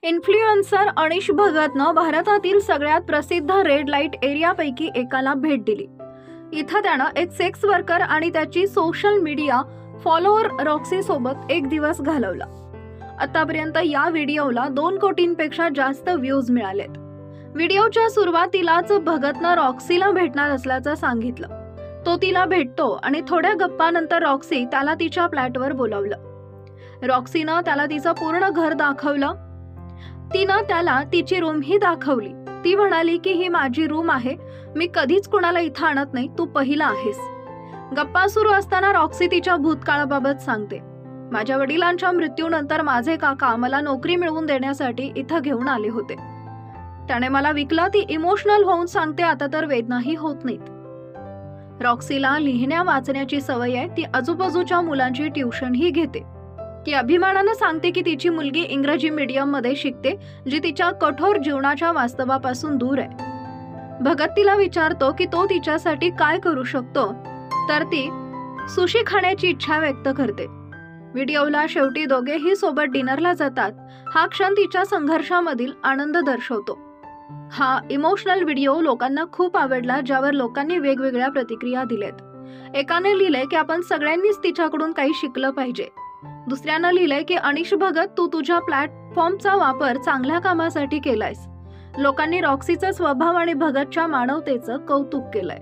Influencer अनिश भगतनं भारतातील सगळ्यात प्रसिद्ध रेड लाईट एरियापैकी एकाला भेट दिली. इथं त्यानं एक सेक्स वर्कर आणि त्याची सोशल मीडिया फॉलोअर रॉक्सी सोबत एक दिवस घालवला. आतापर्यंत या व्हिडिओला 2 कोटींपेक्षा जास्त व्ह्यूज मिळालेत. व्हिडिओच्या सुरुवातीलाच भगतनं रॉक्सीला भेटणार असल्याचं सांगितलं. तो तिला भेटतो आणि थोड्या गप्पानंतर रॉक्सी त्याला तिच्या फ्लॅटवर बोलावलं. रॉक्सीनं त्याला तिचं पूर्ण घर दाखवलं. तिनं त्याला तिची रूम ही दाखवली. ती म्हणाली की ही माझी रूम आहे, मी कधीच कुणाला इथं आणत नाही, तू पहिला आहेस. गप्पा सुरू असताना रॉक्सी तिच्या भूतकाळाबाबत सांगते. माझ्या वडिलांच्या मृत्यूनंतर माझे काका मला नोकरी मिळवून देण्यासाठी इथं घेऊन आले होते. त्याने मला विकलं. ती इमोशनल होऊन सांगते, आता तर वेदनाही होत नाहीत. रॉक्सीला लिहिण्या वाचण्याची सवय आहे. ती आजूबाजूच्या मुलांची ट्युशनही घेते. ती अभिमानानं सांगते की तिची मुलगी इंग्रजी मीडियम मध्ये शिकते, जी तिच्या कठोर जीवनाच्या वास्तवापासून दूर आहे. भगत तिला विचारतो की तो तिच्यासाठी काय करू शकतो, तर ती सुशी खाण्याची इच्छा व्यक्त करते. व्हिडिओला शेवटी दोघेही सोबत डिनरला जातात. हा क्षण तिच्या संघर्षामधील आनंद दर्शवतो. हा इमोशनल व्हिडिओ लोकांना खूप आवडला, ज्यावर लोकांनी वेगवेगळ्या प्रतिक्रिया दिल्यात. एकाने लिहिलंय की आपण सगळ्यांनीच तिच्याकडून काही शिकलं पाहिजे. दुसऱ्यानं लिहिलंय की अनिश भगत, तू तुझ्या प्लॅटफॉर्मचा वापर चांगल्या कामासाठी केलायस. लोकांनी रॉक्सीचा स्वभाव आणि भगतच्या मानवतेचं कौतुक केलंय.